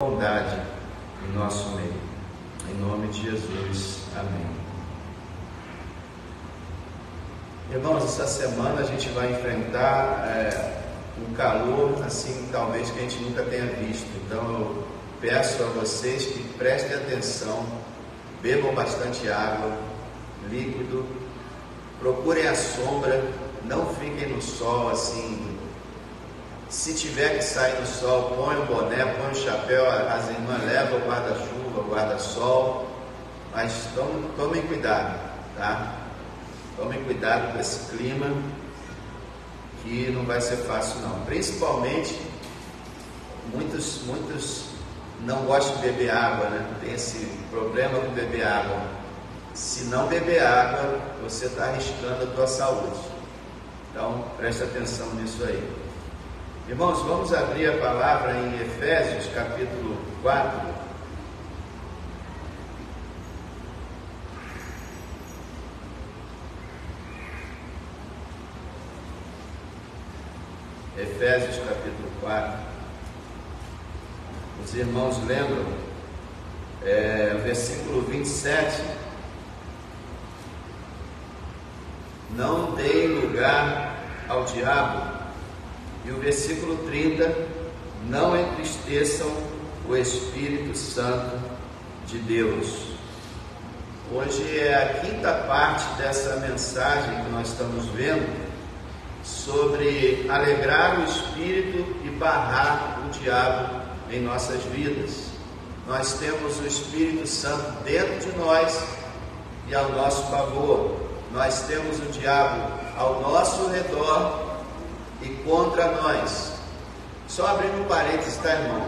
bondade em nosso meio. Em nome de Jesus. Amém. Irmãos, essa semana a gente vai enfrentar um calor assim, talvez que a gente nunca tenha visto. Então eu peço a vocês que prestem atenção, bebam bastante água, líquido, procurem a sombra, não fiquem no sol assim. Se tiver que sair no sol, põe o boné, põe o chapéu, as irmãs levam o guarda-chuva, o guarda-sol, mas tomem cuidado, tá? Tomem cuidado com esse clima, que não vai ser fácil não. Principalmente, muitos não gostam de beber água, né? Tem esse problema com beber água. Se não beber água, você está arriscando a tua saúde. Então, preste atenção nisso aí. Irmãos, vamos abrir a palavra em Efésios, capítulo 4. Efésios, capítulo 4. Os irmãos lembram, versículo 27. Não deem lugar ao diabo. E o versículo 30, não entristeçam o Espírito Santo de Deus. Hoje é a quinta parte dessa mensagem que nós estamos vendo sobre alegrar o Espírito e barrar o diabo em nossas vidas. Nós temos o Espírito Santo dentro de nós e ao nosso favor. Nós temos o diabo ao nosso redor e contra nós. Só abrindo um parênteses, tá, irmão?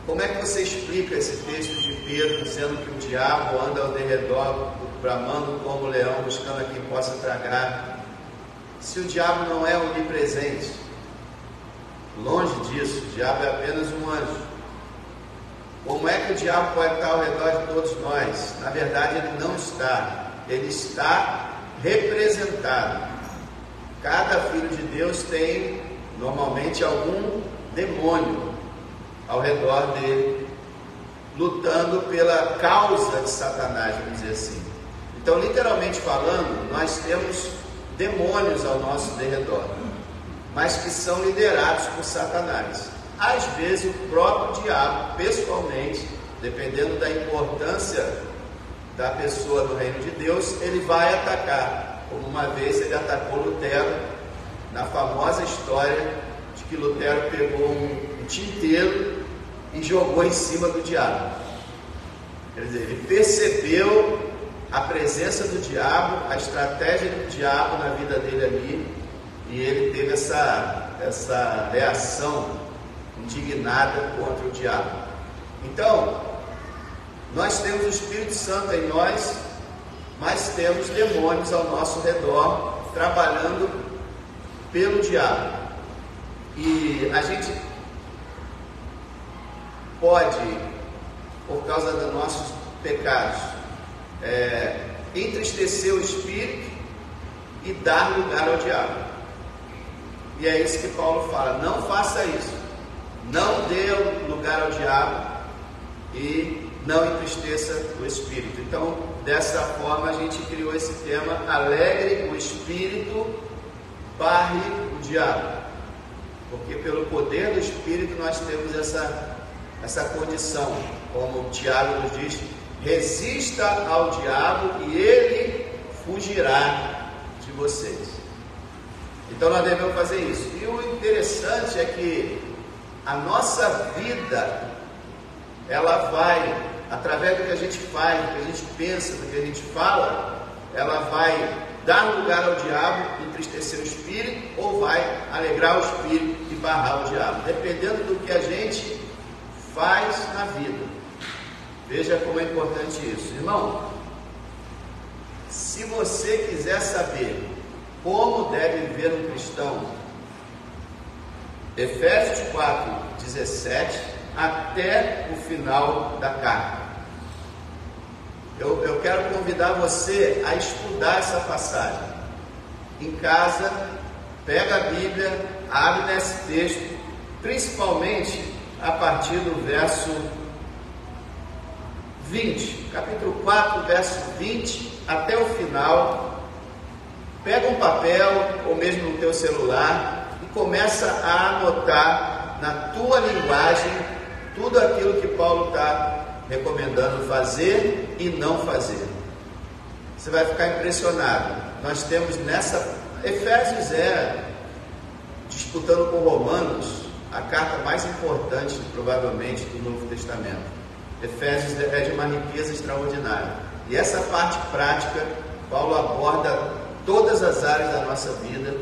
Como é que você explica esse texto de Pedro dizendo que o diabo anda ao derredor, bramando como leão, buscando a quem possa tragar, se o diabo não é onipresente? Longe disso, o diabo é apenas um anjo. Como é que o diabo pode estar ao redor de todos nós? Na verdade, ele não está. Ele está representado. Cada filho de Deus tem, normalmente, algum demônio ao redor dele, lutando pela causa de Satanás, vamos dizer assim. Então, literalmente falando, nós temos demônios ao nosso derredor, mas que são liderados por Satanás. Às vezes, o próprio diabo, pessoalmente, dependendo da importância da pessoa do reino de Deus, ele vai atacar. Como uma vez ele atacou Lutero, na famosa história de que Lutero pegou um tinteiro e jogou em cima do diabo. Quer dizer, ele percebeu a presença do diabo, a estratégia do diabo na vida dele ali, e ele teve essa reação indignada contra o diabo. Então, nós temos o Espírito Santo em nós, mas temos demônios ao nosso redor, trabalhando pelo diabo. E a gente pode, por causa dos nossos pecados, entristecer o Espírito e dar lugar ao diabo. E é isso que Paulo fala: não faça isso, não dê lugar ao diabo e não entristeça o Espírito. Então, dessa forma, a gente criou esse tema: alegre o Espírito, barre o diabo. Porque pelo poder do Espírito nós temos essa condição. Como o Tiago nos diz: resista ao diabo e ele fugirá de vocês. Então nós devemos fazer isso. E o interessante é que a nossa vida, ela vai, através do que a gente faz, do que a gente pensa, do que a gente fala, ela vai dar lugar ao diabo, entristecer o Espírito, ou vai alegrar o Espírito e barrar o diabo, dependendo do que a gente faz na vida. Veja como é importante isso. Irmão, se você quiser saber como deve viver um cristão, Efésios 4, 17 até o final da carta. Eu quero convidar você a estudar essa passagem. Em casa, pega a Bíblia, abre nesse texto, principalmente a partir do verso 20, capítulo 4, verso 20 até o final. Pega um papel ou mesmo no teu celular e começa a anotar na tua linguagem tudo aquilo que Paulo está recomendando fazer e não fazer. Você vai ficar impressionado. Nós temos nessa... Efésios é, disputando com Romanos, a carta mais importante, provavelmente, do Novo Testamento. Efésios é de uma riqueza extraordinária. E essa parte prática, Paulo aborda todas as áreas da nossa vida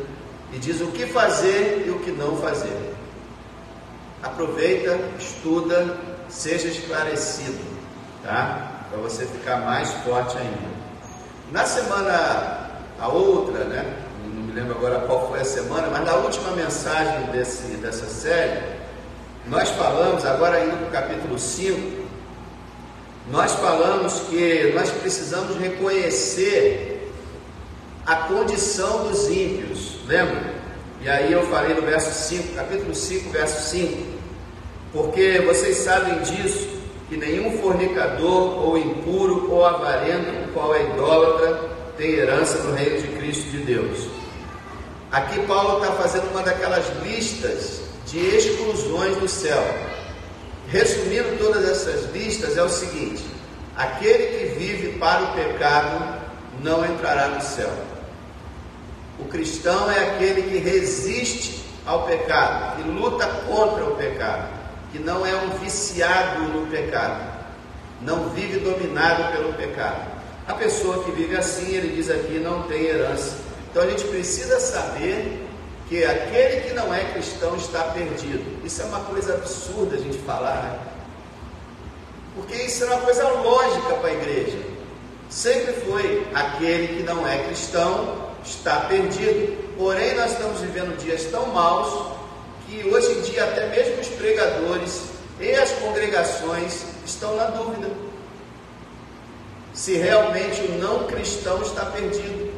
e diz o que fazer e o que não fazer. Aproveita, estuda, seja esclarecido, tá? Para você ficar mais forte ainda. Na semana, a outra, né? Não me lembro agora qual foi a semana, mas na última mensagem dessa série, nós falamos, agora indo para o capítulo 5, nós falamos que nós precisamos reconhecer a condição dos ímpios, lembra? E aí eu falei no verso 5, capítulo 5, verso 5, porque vocês sabem disso, que nenhum fornicador, ou impuro, ou avarento, o qual é idólatra, tem herança no reino de Cristo de Deus. Aqui Paulo está fazendo uma daquelas listas de exclusões do céu. Resumindo todas essas listas, é o seguinte: aquele que vive para o pecado não entrará no céu. O cristão é aquele que resiste ao pecado, que luta contra o pecado, que não é um viciado no pecado, não vive dominado pelo pecado. A pessoa que vive assim, ele diz aqui, não tem herança. Então a gente precisa saber que aquele que não é cristão está perdido. Isso é uma coisa absurda a gente falar, né? Porque isso é uma coisa lógica para a igreja. Sempre foi: aquele que não é cristão está perdido. Porém, nós estamos vivendo dias tão maus que hoje em dia até mesmo os pregadores e as congregações estão na dúvida se realmente o não cristão está perdido.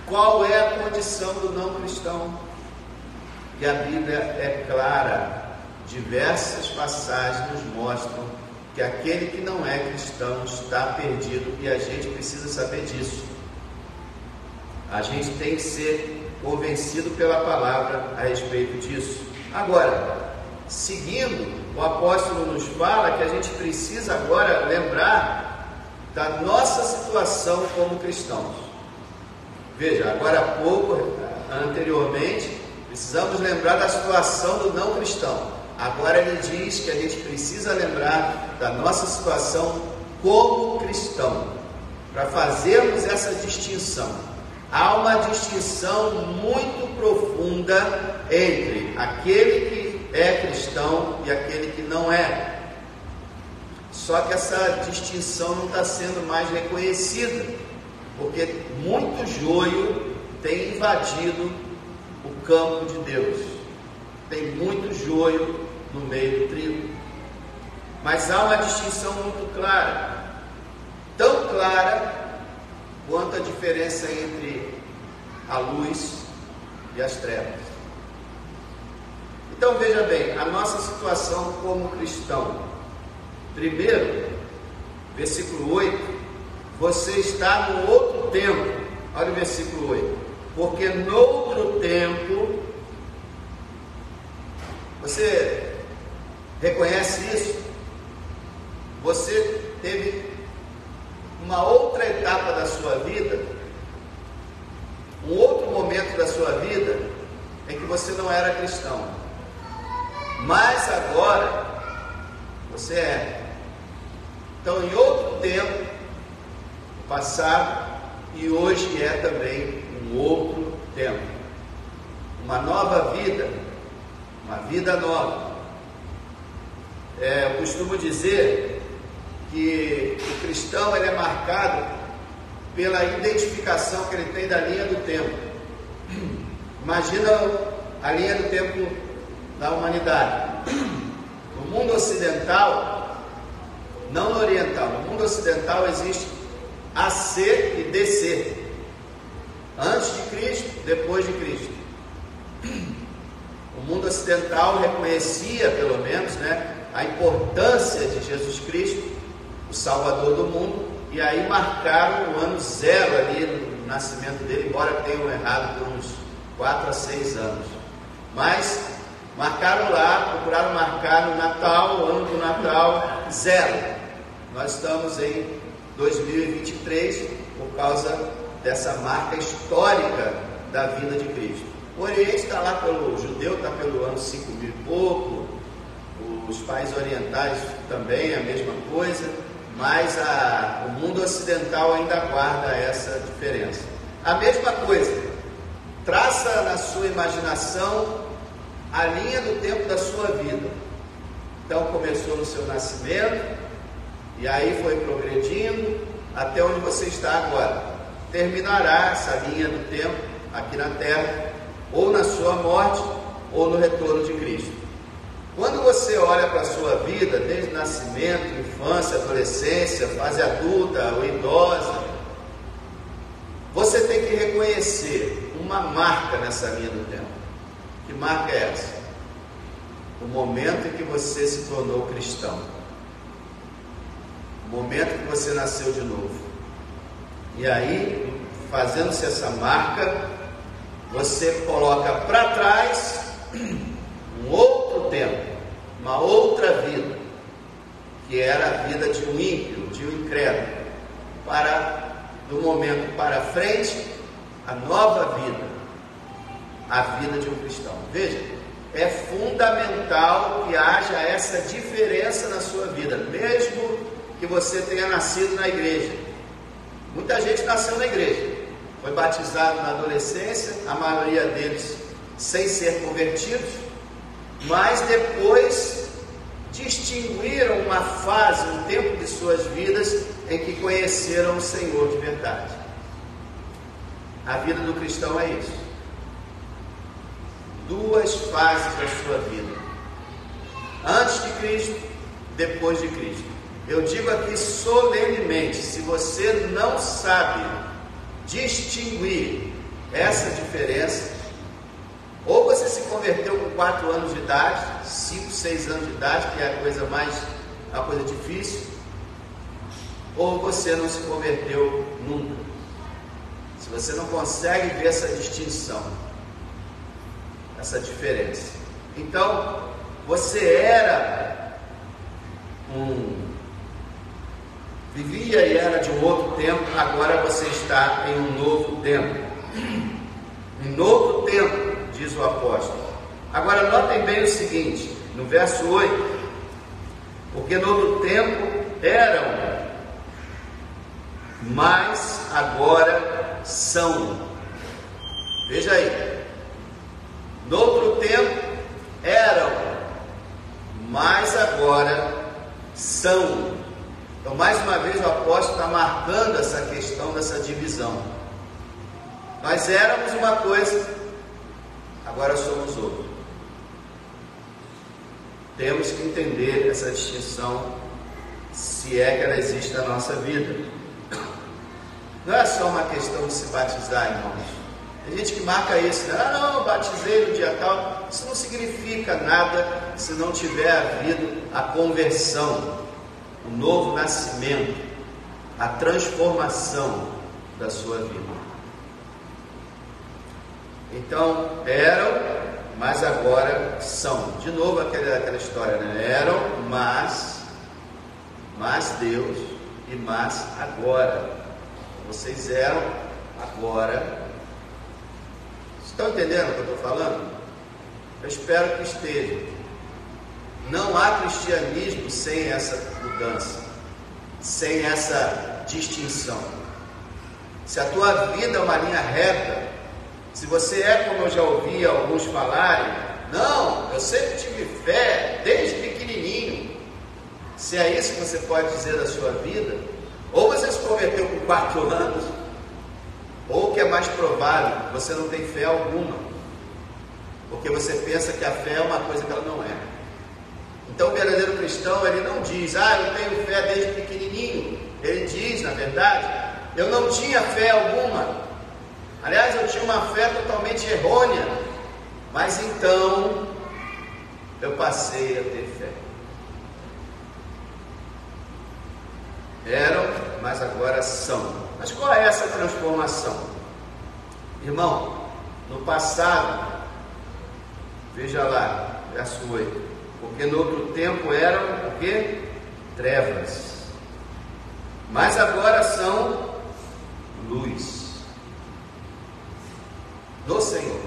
Qual é a condição do não cristão? E a Bíblia é clara. Diversas passagens nos mostram que aquele que não é cristão está perdido, e a gente precisa saber disso. A gente tem que ser convencido pela palavra a respeito disso. Agora, seguindo, o apóstolo nos fala que a gente precisa agora lembrar da nossa situação como cristãos. Veja, agora há pouco, anteriormente, precisamos lembrar da situação do não cristão. Agora ele diz que a gente precisa lembrar da nossa situação como cristão, para fazermos essa distinção. Há uma distinção muito profunda entre aquele que é cristão e aquele que não é. Só que essa distinção não está sendo mais reconhecida, porque muito joio tem invadido o campo de Deus. Tem muito joio no meio do trigo. Mas há uma distinção muito clara, tão clara quanto a diferença entre a luz e as trevas. Então veja bem, a nossa situação como cristão. Primeiro, versículo 8, você está no outro tempo. Olha o versículo 8. Porque no outro tempo, você reconhece isso? Você teve uma outra etapa da sua vida, um outro momento da sua vida, em que você não era cristão, mas agora você é. Então, em outro tempo, passado, e hoje é também um outro tempo, uma nova vida, uma vida nova. Eu costumo dizer que o cristão ele é marcado pela identificação que ele tem da linha do tempo. Imagina a linha do tempo da humanidade. No mundo ocidental, não no oriental, no mundo ocidental existe AC e DC. Antes de Cristo, depois de Cristo. O mundo ocidental reconhecia, pelo menos, né, a importância de Jesus Cristo, o Salvador do mundo, e aí marcaram o ano zero ali no nascimento dele, embora tenham errado por uns 4 a 6 anos. Mas marcaram lá, procuraram marcar no Natal, o ano do Natal, zero. Nós estamos em 2023 por causa dessa marca histórica da vinda de Cristo. O Oriente está lá o judeu está pelo ano 5.000 e pouco, os países orientais também a mesma coisa, mas o mundo ocidental ainda guarda essa diferença. A mesma coisa, traça na sua imaginação a linha do tempo da sua vida. Então começou no seu nascimento, e aí foi progredindo até onde você está agora. Terminará essa linha do tempo aqui na Terra, ou na sua morte, ou no retorno de Cristo. Quando você olha para a sua vida, desde nascimento, infância, adolescência, fase adulta ou idosa, você tem que reconhecer uma marca nessa linha do tempo. Que marca é essa? O momento em que você se tornou cristão. O momento que você nasceu de novo. E aí, fazendo-se essa marca, você coloca para trás um outro tempo, uma outra vida, que era a vida de um ímpio, de um incrédulo, do momento para frente, a nova vida, a vida de um cristão. Veja, é fundamental que haja essa diferença na sua vida, mesmo que você tenha nascido na igreja. Muita gente nasceu na igreja, foi batizado na adolescência, a maioria deles sem ser convertidos, mas depois distinguiram uma fase, um tempo de suas vidas em que conheceram o Senhor de verdade. A vida do cristão é isso. 2 fases da sua vida: antes de Cristo, depois de Cristo. Eu digo aqui solenemente, se você não sabe distinguir essa diferença, ou você se converteu com 4 anos de idade, 5, 6 anos de idade, que é a coisa difícil, ou você não se converteu nunca. Se você não consegue ver essa distinção, essa diferença, então você vivia e era de um outro tempo, agora você está em um novo tempo. Em novo tempo, diz o apóstolo. Agora notem bem o seguinte, no verso 8: porque novo tempo eram, mas agora são. Veja aí, noutro tempo eram, mas agora são. Então, mais uma vez, o apóstolo está marcando essa questão dessa divisão. Nós éramos uma coisa, agora somos outra. Temos que entender essa distinção, se é que ela existe na nossa vida. Não é só uma questão de se batizar, irmãos. Tem gente que marca isso, né? Não, batizei no dia tal. Isso não significa nada se não tiver havido a conversão, o novo nascimento, a transformação da sua vida. Então, eram, mas agora são. De novo aquela história, né? Eram, mas Deus, e mas agora. Vocês eram, agora. Estão entendendo o que eu estou falando? Eu espero que estejam. Não há cristianismo sem essa mudança, sem essa distinção. Se a tua vida é uma linha reta, se você é, como eu já ouvi alguns falarem, não, eu sempre tive fé desde pequenininho. Se é isso que você pode dizer da sua vida, ou você se converteu com 4 anos, ou o que é mais provável, você não tem fé alguma, porque você pensa que a fé é uma coisa que ela não é. Então o verdadeiro cristão, ele não diz, eu tenho fé desde pequenininho. Ele diz, na verdade, eu não tinha fé alguma. Aliás, eu tinha uma fé totalmente errônea. Mas então, eu passei a ter fé. Eram, mas agora são. Mas qual é essa transformação? Irmão, no passado, veja lá, verso 8, porque no outro tempo eram o quê? Trevas, mas agora são luz do Senhor.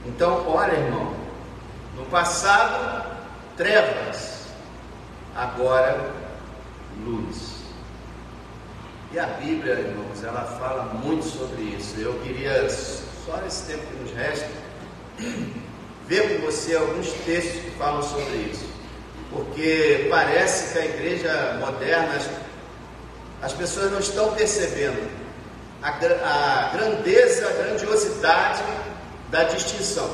Então, olha, irmão, no passado, trevas, agora luz. E a Bíblia, irmãos, ela fala muito sobre isso. Eu queria, só nesse tempo que nos resta, ver com você alguns textos que falam sobre isso, porque parece que a igreja moderna, as pessoas não estão percebendo a grandeza, a grandiosidade da distinção.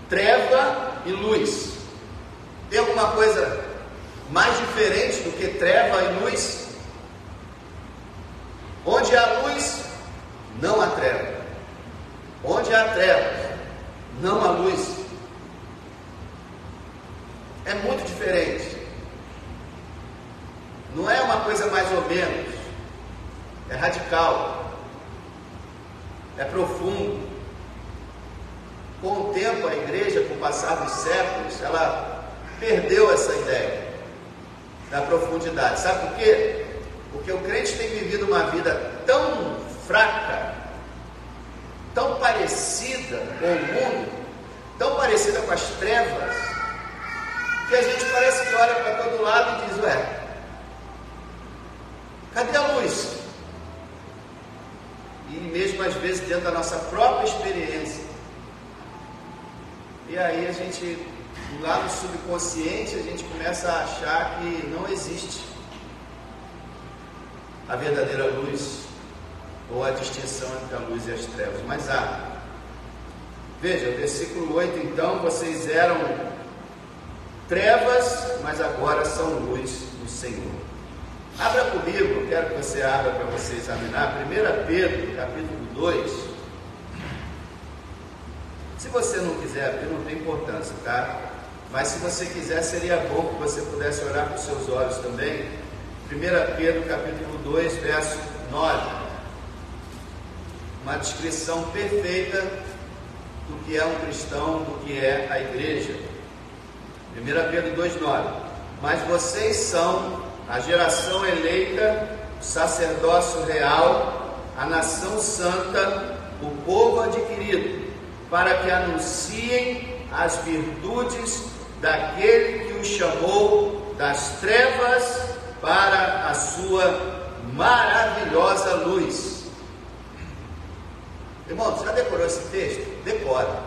Treva e luz. Tem alguma coisa mais diferente do que treva e luz? Onde há luz, não há treva. Onde há treva, não há luz. É muito diferente. Não é uma coisa mais ou menos. É radical. É profundo. Com o tempo, a igreja, com o passar dos séculos, ela perdeu essa ideia da profundidade. Sabe por quê? Porque o crente tem vivido uma vida tão fraca, tão parecida com o mundo, tão parecida com as trevas, que a gente parece que olha para todo lado e diz: ué, cadê a luz? E mesmo às vezes dentro da nossa própria experiência. E aí a gente, lá no subconsciente, a gente começa a achar que não existe a verdadeira luz, ou a distinção entre a luz e as trevas, mas há. Veja, versículo 8, então, vocês eram trevas, mas agora são luz do Senhor. Abra comigo, quero que você abra para você examinar, 1 Pedro, capítulo 2. Se você não quiser abrir, não tem importância, tá? Mas se você quiser, seria bom que você pudesse olhar com os seus olhos também. 1 Pedro, capítulo 2, verso 9. Uma descrição perfeita do que é um cristão, do que é a igreja. 1 Pedro 2, 9. Mas vocês são a geração eleita, o sacerdócio real, a nação santa, o povo adquirido, para que anunciem as virtudes daquele que os chamou das trevas para a sua maravilhosa luz. Irmão, já decorou esse texto? Decora.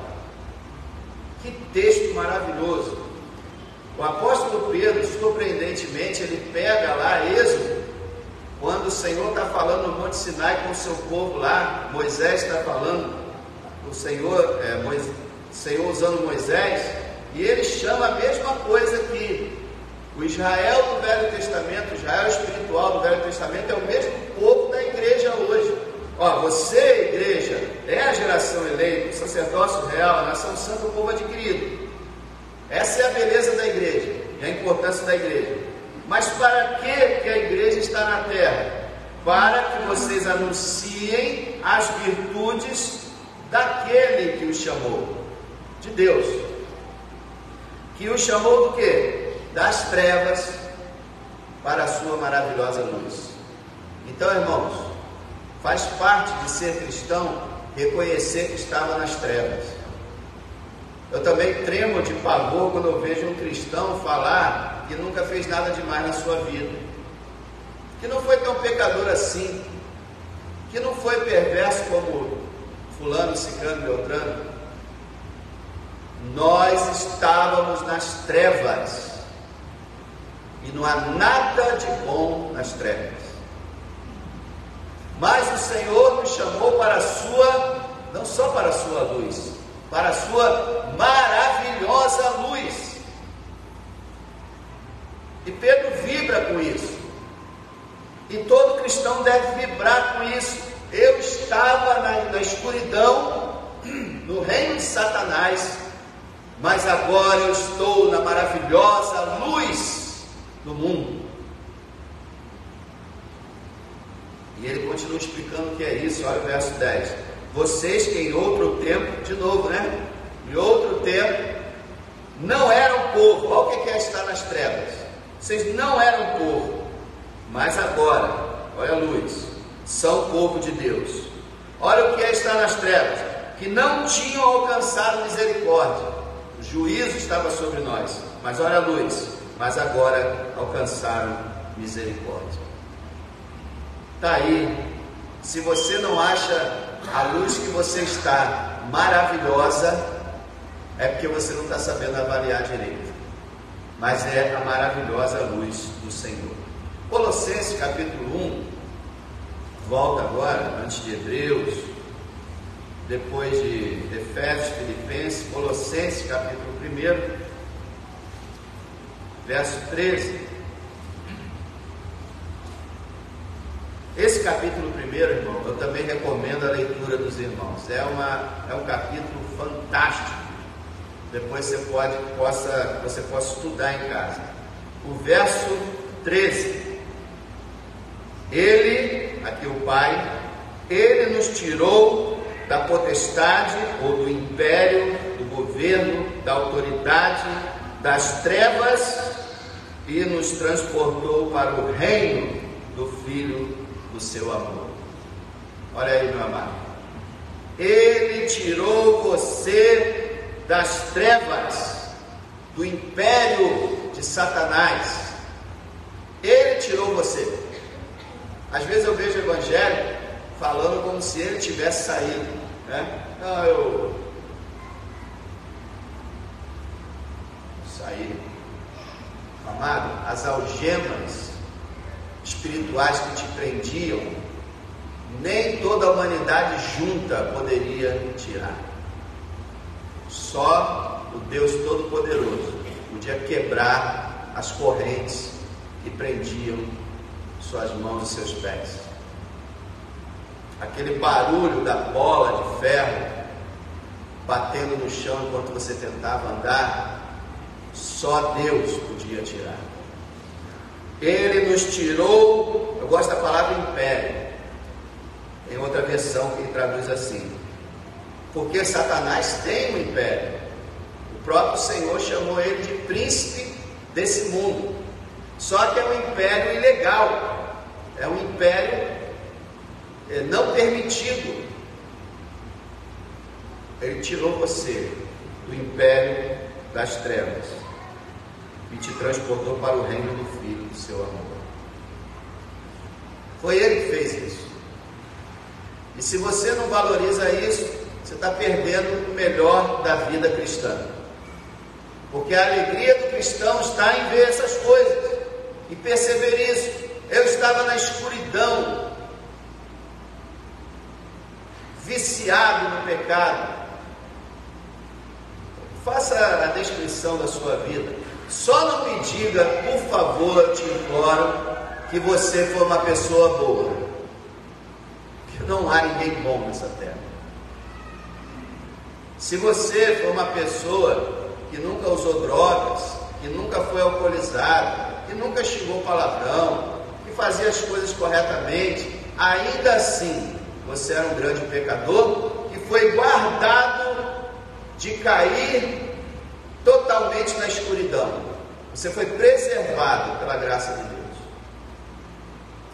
Que texto maravilhoso. O apóstolo Pedro, surpreendentemente, ele pega lá Êxodo, quando o Senhor está falando no Monte Sinai com o seu povo lá, Moisés está falando, o Senhor usando Moisés, e ele chama a mesma coisa que o Israel do Velho Testamento, o Israel espiritual do Velho Testamento, é o mesmo povo da igreja hoje. Ó, você, igreja, é a geração eleita, o sacerdócio real, a nação santa, o povo adquirido. Essa é a beleza da igreja e a importância da igreja. Mas para que a igreja está na terra? Para que vocês anunciem as virtudes daquele que os chamou, de Deus, que os chamou do quê? Das trevas para a sua maravilhosa luz. Então, irmãos, faz parte de ser cristão reconhecer que estava nas trevas. Eu também tremo de pavor quando eu vejo um cristão falar que nunca fez nada demais na sua vida, que não foi tão pecador assim, que não foi perverso como fulano, ciclano, beltrano. Nós estávamos nas trevas, e não há nada de bom nas trevas. Mas o Senhor nos chamou para a sua, não só para a sua luz, para a sua maravilhosa luz. E Pedro vibra com isso. E todo cristão deve vibrar com isso. Eu estava na escuridão, no reino de Satanás, mas agora eu estou na maravilhosa luz do mundo. E ele continua explicando o que é isso. Olha o verso 10. Vocês que em outro tempo, de novo, né? Em outro tempo, não eram povo. Olha o que é estar nas trevas. Vocês não eram povo, mas agora, olha a luz, são povo de Deus. Olha o que é estar nas trevas, que não tinham alcançado misericórdia. O juízo estava sobre nós, mas olha a luz, mas agora alcançaram misericórdia. Está aí. Se você não acha a luz que você está maravilhosa, é porque você não está sabendo avaliar direito. Mas é a maravilhosa luz do Senhor. Colossenses capítulo 1, volta agora, antes de Hebreus, depois de Efésios, Filipenses, Colossenses capítulo 1, verso 13. Esse capítulo 1, irmão, eu também recomendo a leitura dos irmãos. É um capítulo fantástico. Depois você possa estudar em casa. O verso 13. Ele, aqui o Pai, Ele nos tirou da potestade ou do império, do governo, da autoridade, das trevas e nos transportou para o reino do Filho do seu amor. Olha aí, meu amado. Ele tirou você das trevas, do império de Satanás. Ele tirou você. Às vezes eu vejo o evangelho falando como se ele tivesse saído, né? Não, eu saí. Amado, as algemas espirituais que te prendiam, nem toda a humanidade junta poderia tirar. Só o Deus Todo-Poderoso podia quebrar as correntes que prendiam suas mãos e seus pés. Aquele barulho da bola de ferro batendo no chão enquanto você tentava andar, só Deus podia tirar. Ele nos tirou, eu gosto da palavra império, tem outra versão que traduz assim, porque Satanás tem um império. O próprio Senhor chamou ele de príncipe desse mundo, só que é um império ilegal, é um império não permitido. Ele tirou você do império das trevas e te transportou para o reino do Filho do seu amor. Foi Ele que fez isso. E se você não valoriza isso, você está perdendo o melhor da vida cristã. Porque a alegria do cristão está em ver essas coisas e perceber isso. Eu estava na escuridão, viciado no pecado. Faça a descrição da sua vida. Só não me diga, por favor, eu te imploro, que você foi uma pessoa boa. Que não há ninguém bom nessa terra. Se você for uma pessoa que nunca usou drogas, que nunca foi alcoolizado, que nunca xingou palavrão, que fazia as coisas corretamente, ainda assim você era um grande pecador que foi guardado de cair totalmente na escuridão. Você foi preservado pela graça de Deus.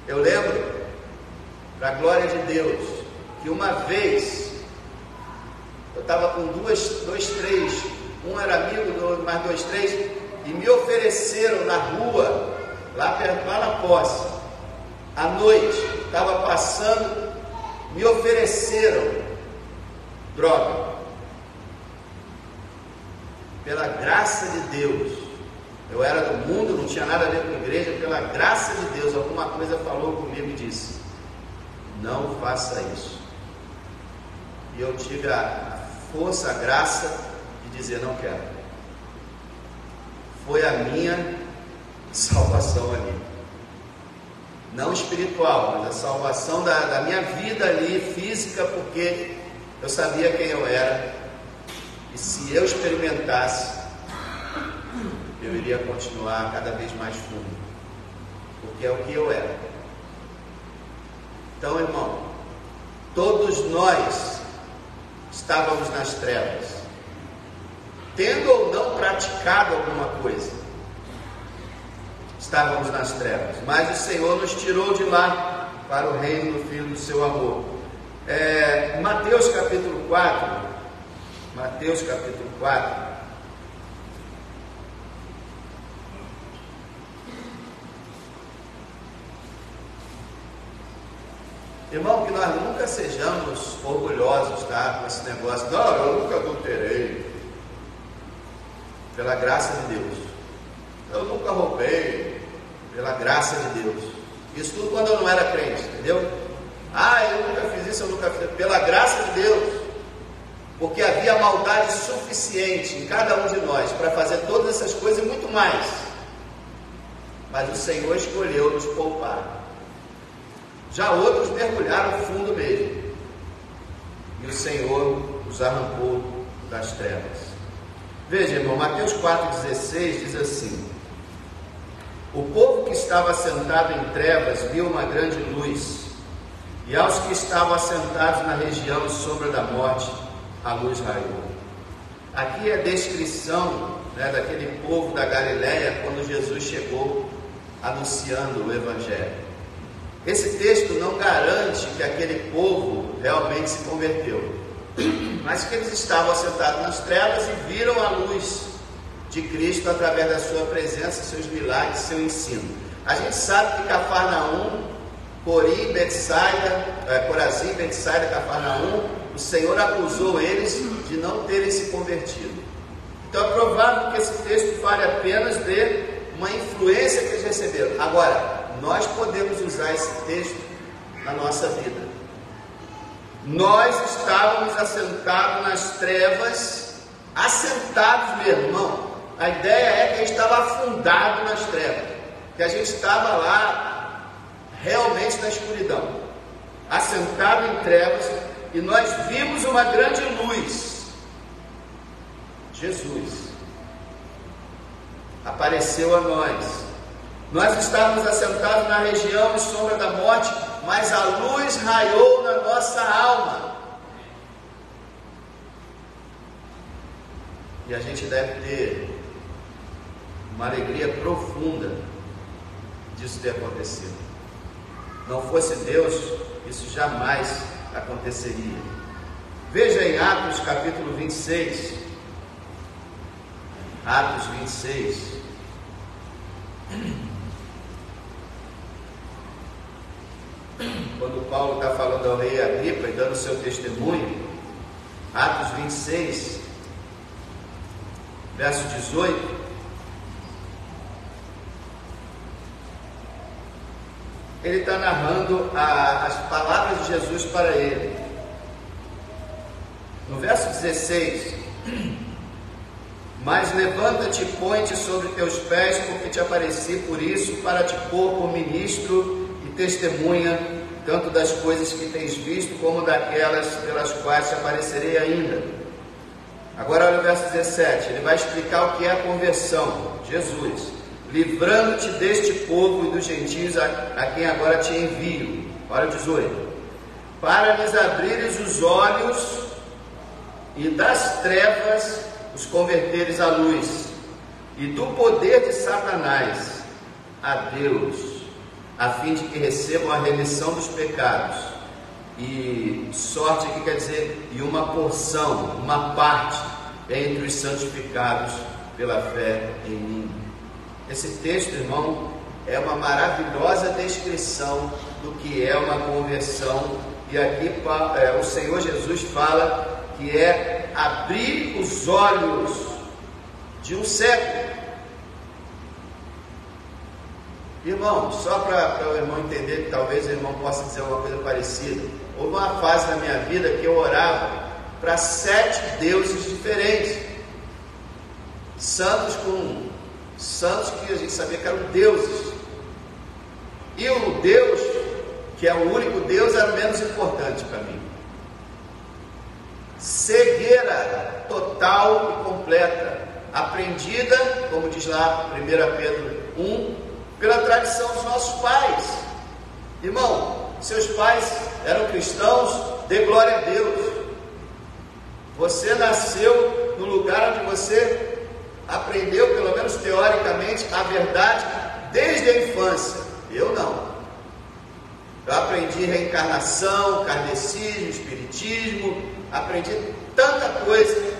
Eu lembro, para a glória de Deus, que uma vez eu estava com dois, três, um era amigo, mais dois, três, e me ofereceram na rua, lá na posse, à noite, estava passando, me ofereceram droga. Pela graça de Deus, eu era do mundo, não tinha nada a ver com a igreja, pela graça de Deus, alguma coisa falou comigo e disse: não faça isso. E eu tive a força, a graça de dizer: não quero. Foi a minha salvação ali, não espiritual, mas a salvação da minha vida ali, física, porque eu sabia quem eu era E se eu experimentasse, eu iria continuar cada vez mais fundo, porque é o que eu era. Então, irmão, todos nós estávamos nas trevas, tendo ou não praticado alguma coisa, estávamos nas trevas, mas o Senhor nos tirou de lá para o reino do Filho do seu amor. Mateus capítulo 4, irmão, que nós nunca sejamos orgulhosos, tá? Com esse negócio, não, eu nunca adulterei, pela graça de Deus. Eu nunca roubei, pela graça de Deus. Isso tudo quando eu não era crente, entendeu? Eu nunca fiz isso, eu nunca fiz, pela graça de Deus. Porque havia maldade suficiente em cada um de nós para fazer todas essas coisas e muito mais. Mas o Senhor escolheu nos poupar. Já outros mergulharam fundo mesmo, e o Senhor os arrancou das trevas. Veja, irmão, Mateus 4,16 diz assim: o povo que estava assentado em trevas viu uma grande luz, e aos que estavam assentados na região sombra da morte, a luz raiou. Aqui é a descrição, daquele povo da Galileia quando Jesus chegou anunciando o Evangelho. Esse texto não garante que aquele povo realmente se converteu, mas que eles estavam assentados nas trevas e viram a luz de Cristo através da sua presença, seus milagres, seu ensino. A gente sabe que Cafarnaum, Corazim, Betsaida, Cafarnaum, o Senhor acusou eles de não terem se convertido. Então é provável que esse texto fale apenas de uma influência que eles receberam. Agora, nós podemos usar esse texto na nossa vida. Nós estávamos assentados nas trevas, assentados, meu irmão. A ideia é que a gente estava afundado nas trevas, que a gente estava lá realmente na escuridão, assentado em trevas, e nós vimos uma grande luz. Jesus apareceu a nós. Nós estávamos assentados na região e sombra da morte, mas a luz raiou na nossa alma. E a gente deve ter uma alegria profunda disso ter acontecido. Não fosse Deus, isso jamais aconteceria. Veja em Atos capítulo 26. Atos 26. Quando Paulo está falando ao rei Agripa e dando seu testemunho, Atos 26, verso 18, ele está narrando as palavras de Jesus para ele. No verso 16, mas levanta-te e põe-te sobre teus pés, porque te apareci por isso, para te pôr por ministro e testemunha, tanto das coisas que tens visto, como daquelas pelas quais te aparecerei ainda. Agora olha o verso 17, ele vai explicar o que é a conversão. Jesus: livrando-te deste povo e dos gentios a quem agora te envio. Olha o 18, para lhes abrires os olhos e das trevas os converteres à luz, e do poder de Satanás a Deus, a fim de que recebam a remissão dos pecados. E sorte aqui quer dizer, e uma porção, uma parte entre os santificados pela fé em mim. Esse texto, irmão, é uma maravilhosa descrição do que é uma conversão. E aqui o Senhor Jesus fala que é abrir os olhos de um cego. Irmão, só para o irmão entender, que talvez o irmão possa dizer alguma coisa parecida. Houve uma fase na minha vida que eu orava para 7 deuses diferentes, santos que a gente sabia que eram deuses, e o Deus que é o único Deus era o menos importante para mim. cegueira total e completa, aprendida, como diz lá 1 Pedro 1, pela tradição dos nossos pais. Irmão, seus pais eram cristãos, dê glória a Deus. Você nasceu no lugar onde você aprendeu, pelo menos teoricamente, a verdade desde a infância. Eu não. Eu aprendi reencarnação, kardecismo, espiritismo, aprendi tanta coisa.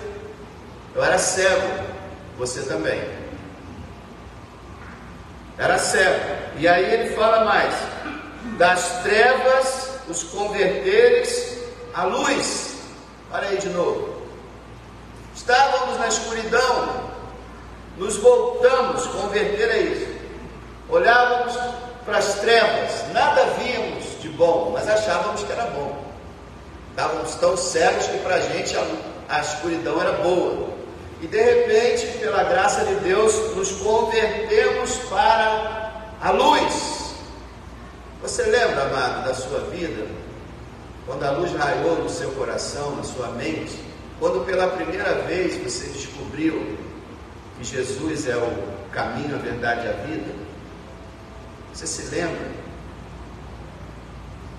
Eu era cego, você também. Era cego. E aí ele fala mais: das trevas os converteres à luz. Olha aí de novo. Estávamos na escuridão, nos voltamos, converter a isso. Olhávamos para as trevas, nada víamos de bom, mas achávamos que era bom. Estávamos tão cegos que para a gente a escuridão era boa. E de repente, pela graça de Deus, nos convertemos para a luz. Você lembra, amado, da sua vida, quando a luz raiou no seu coração, na sua mente, quando pela primeira vez você descobriu que Jesus é o caminho, a verdade e a vida? Você se lembra?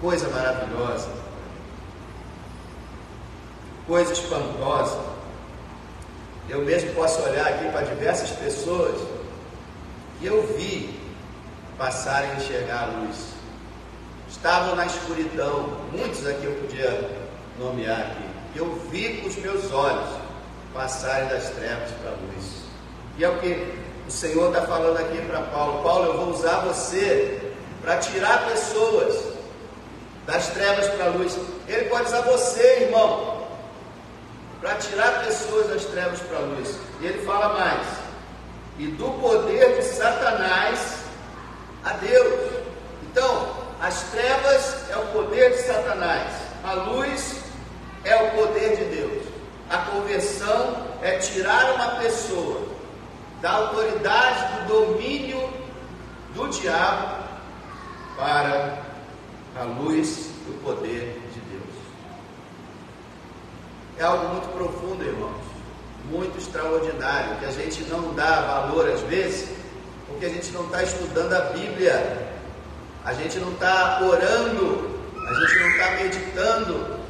Coisa maravilhosa, coisa espantosa. Eu mesmo posso olhar aqui para diversas pessoas e eu vi passarem a enxergar a luz. Estavam na escuridão, muitos aqui eu podia nomear aqui. Eu vi com os meus olhos passarem das trevas para a luz. E é o que o Senhor está falando aqui para Paulo: Paulo, eu vou usar você para tirar pessoas das trevas para a luz. Ele pode usar você, irmão, para tirar pessoas das trevas para a luz. E ele fala mais: e do poder de Satanás a Deus. Então, as trevas é o poder de Satanás, a luz é o poder de Deus. A conversão é tirar uma pessoa da autoridade, do domínio do diabo para a luz do poder de Deus. É algo muito profundo, irmãos, muito extraordinário, que a gente não dá valor às vezes, porque a gente não está estudando a Bíblia, a gente não está orando, a gente não está meditando,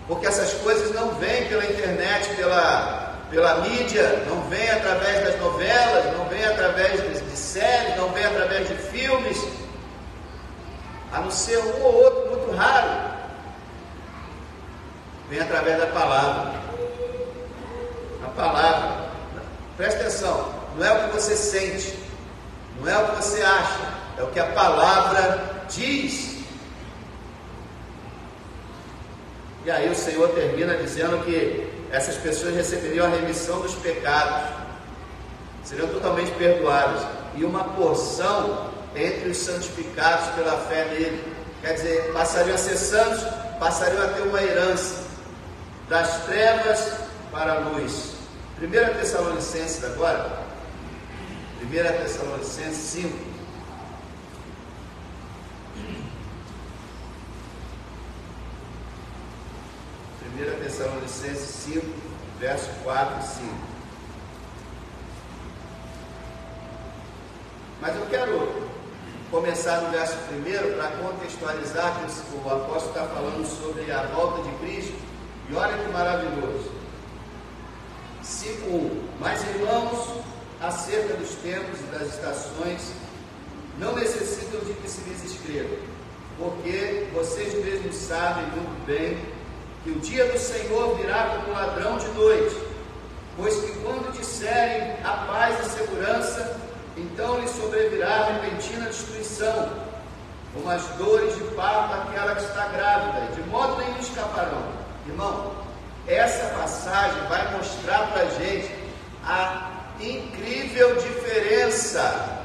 porque essas coisas não vêm pela internet, pela mídia, não vem através das novelas, não vem através de séries, não vem através de filmes, a não ser um ou outro muito raro. Vem através da palavra. A palavra, presta atenção, não é o que você sente, não é o que você acha, é o que a palavra diz. E aí o Senhor termina dizendo que essas pessoas receberiam a remissão dos pecados, seriam totalmente perdoadas, e uma porção entre os santificados pela fé nele. Quer dizer, passariam a ser santos, passariam a ter uma herança das trevas para a luz. 1 Tessalonicenses agora, 1 Tessalonicenses 5. Tessalonicenses 5, verso 4 e 5. Mas eu quero começar no verso 1 para contextualizar que o apóstolo está falando sobre a volta de Cristo. E olha que maravilhoso. 5:1. Mas, irmãos, acerca dos tempos e das estações, não necessitam de que se lhes escreva, porque vocês mesmos sabem muito bem que o dia do Senhor virá como ladrão de noite, pois que quando disserem a paz e segurança, então lhes sobrevirá repentina destruição, como as dores de parto daquela que está grávida, de modo nenhum escaparão. Irmão, essa passagem vai mostrar para a gente a incrível diferença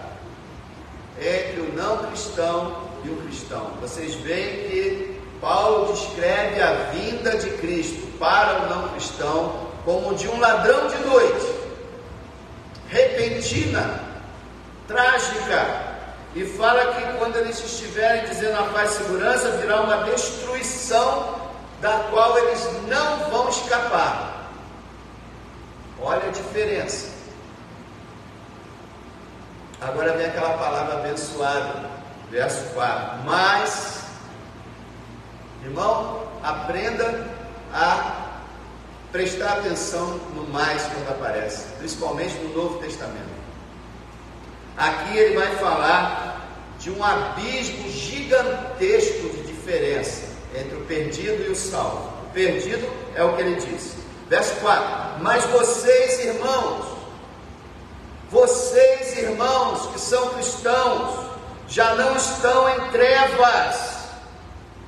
entre o não cristão e o cristão. Vocês veem que Paulo descreve a vinda de Cristo para o não cristão como de um ladrão de noite, repentina, trágica, e fala que quando eles estiverem dizendo a paz e segurança, virá uma destruição da qual eles não vão escapar. Olha a diferença. Agora vem aquela palavra abençoada, verso 4. Mas, irmão, aprenda a prestar atenção no mais quando aparece, principalmente no Novo Testamento. Aqui ele vai falar de um abismo gigantesco de diferença entre o perdido e o salvo. O perdido é o que ele diz. Verso 4. Mas vocês, irmãos que são cristãos, já não estão em trevas.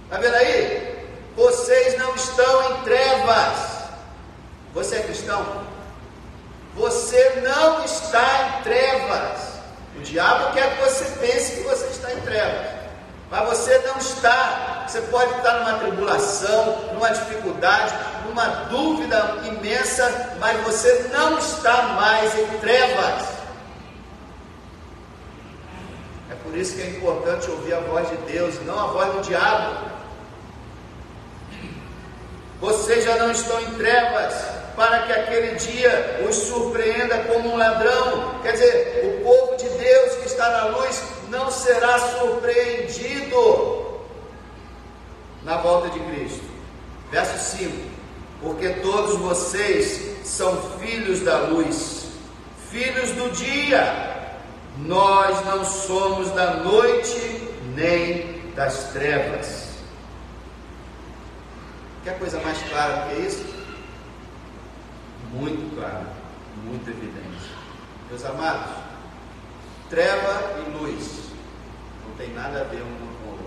Está vendo aí? Vocês não estão em trevas. Você é cristão? Você não está em trevas. O diabo quer que você pense que você está em trevas, mas você não está. Você pode estar numa tribulação, numa dificuldade, numa dúvida imensa, mas você não está mais em trevas. É por isso que é importante ouvir a voz de Deus, não a voz do diabo. Vocês já não estão em trevas, para que aquele dia os surpreenda como um ladrão. Quer dizer, o povo de Deus que está na luz não será surpreendido na volta de Cristo. Verso 5. Porque todos vocês são filhos da luz, filhos do dia. Nós não somos da noite nem das trevas. Quer coisa mais clara do que isso? Muito claro, muito evidente. Meus amados, treva e luz não tem nada a ver um com o outro.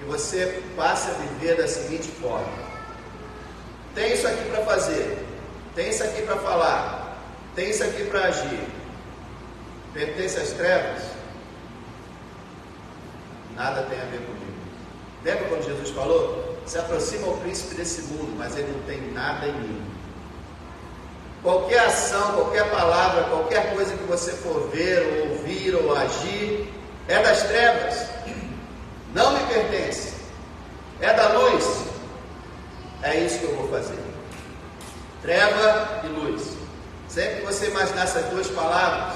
E você passa a viver da seguinte forma: tem isso aqui para fazer, tem isso aqui para falar, tem isso aqui para agir. Pertence às trevas? Nada tem a ver comigo. Lembra quando Jesus falou? Se aproxima ao príncipe desse mundo, mas ele não tem nada em mim. Qualquer ação, qualquer palavra, qualquer coisa que você for ver, ou ouvir, ou agir, é das trevas, não me pertence. É da luz, é isso que eu vou fazer. Treva e luz. Sempre que você imaginar essas duas palavras,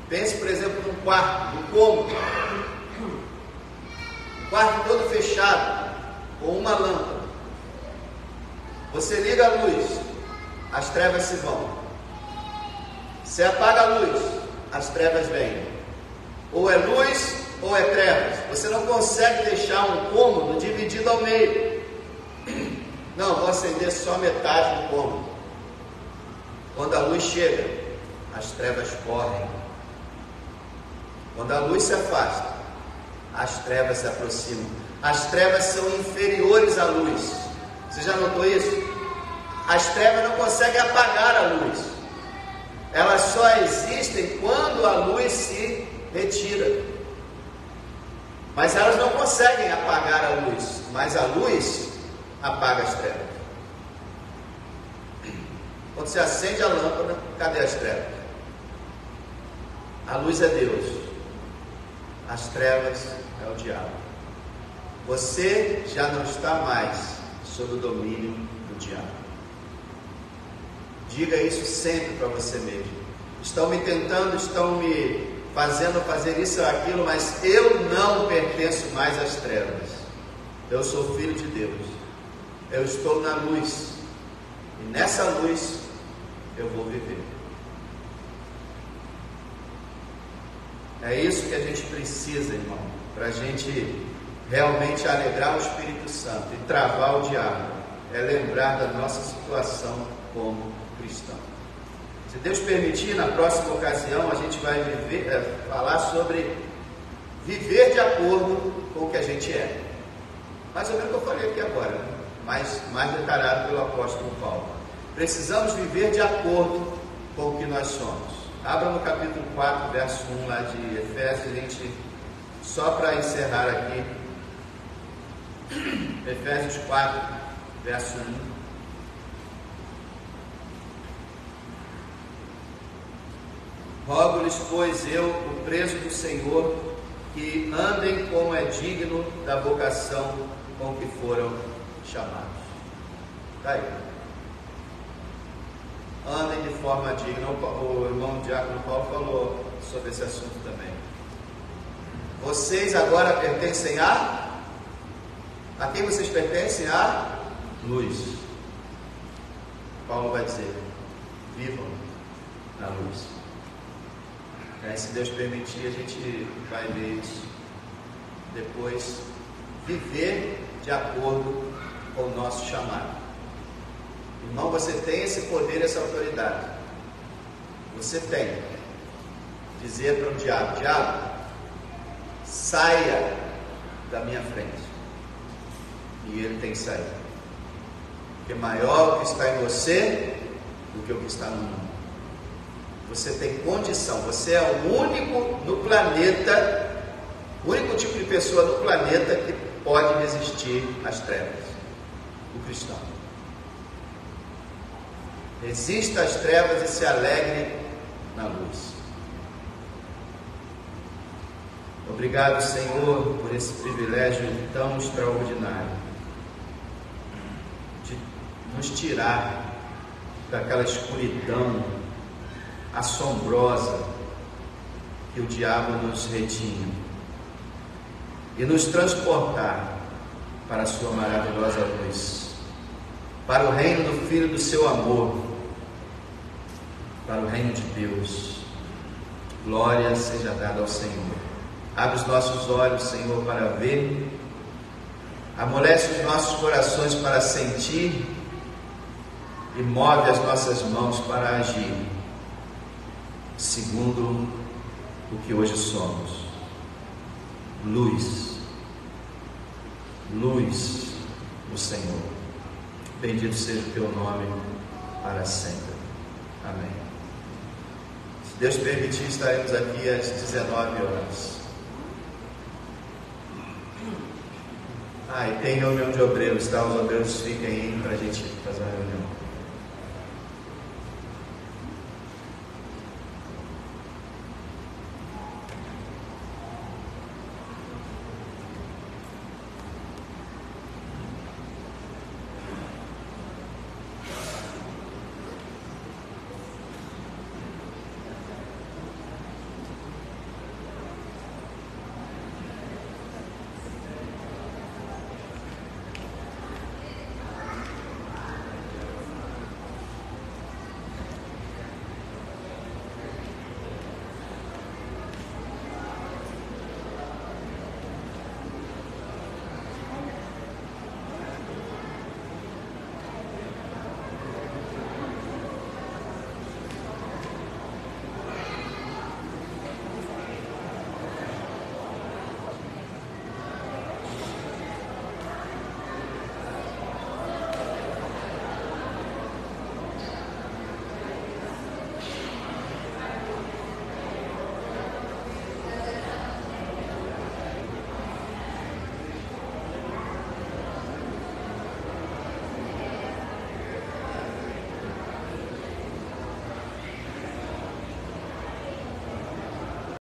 pense, por exemplo, num quarto, num cômodo, um quarto todo fechado, com uma lâmpada. Você liga a luz, as trevas se vão. Você apaga a luz, as trevas vêm. Ou é luz ou é trevas. Você não consegue deixar um cômodo dividido ao meio. Não, vou acender só metade do cômodo. Quando a luz chega, as trevas correm. Quando a luz se afasta, as trevas se aproximam. As trevas são inferiores à luz. Você já notou isso? As trevas não conseguem apagar a luz. Elas só existem quando a luz se retira. Mas elas não conseguem apagar a luz. Mas a luz apaga as trevas. Quando você acende a lâmpada, cadê as trevas? A luz é Deus. As trevas é o diabo. Você já não está mais sob o domínio do diabo. Diga isso sempre para você mesmo. Estão me tentando, estão me fazendo fazer isso ou aquilo, mas eu não pertenço mais às trevas. Eu sou filho de Deus. Eu estou na luz. E nessa luz eu vou viver. É isso que a gente precisa, irmão, para a gente realmente alegrar o Espírito Santo e travar o diabo. É lembrar da nossa situação como cristão. Se Deus permitir, na próxima ocasião a gente vai falar sobre viver de acordo com o que a gente é. Mais ou menos o que eu falei aqui agora, né? mais detalhado pelo apóstolo Paulo. Precisamos viver de acordo com o que nós somos. Abra no capítulo 4, verso 1 lá de Efésios, gente, só para encerrar aqui. Efésios 4, verso 1. Rogo-lhes, pois eu, o preso do Senhor, que andem como é digno da vocação com que foram chamados. Está aí. Andem de forma digna. O irmão Diácono Paulo falou sobre esse assunto também. Vocês agora pertencem a quem vocês pertencem? A luz. Paulo vai dizer: vivam na luz. Aí, se Deus permitir, a gente vai ver isso depois. Viver de acordo com o nosso chamado. Irmão, você tem esse poder, essa autoridade. Você tem. Dizer para o diabo: diabo, saia da minha frente. E ele tem que sair. Porque maior o que está em você do que o que está no mundo. Você tem condição. Você é o único no planeta, o único tipo de pessoa no planeta que pode resistir às trevas. O cristão. Resista às trevas e se alegre na luz. Obrigado, Senhor, por esse privilégio tão extraordinário de nos tirar daquela escuridão assombrosa que o diabo nos retinha e nos transportar para a sua maravilhosa luz, para o reino do Filho do seu amor, para o reino de Deus. Glória seja dada ao Senhor. Abre os nossos olhos, Senhor, para ver, amolece os nossos corações para sentir e move as nossas mãos para agir segundo o que hoje somos. Luz do Senhor. Bendito seja o teu nome para sempre. Amém. Se Deus permitir, estaremos aqui às 19 horas. E tem reunião de obreiros, tá? Os obreiros fiquem aí para a gente fazer a reunião.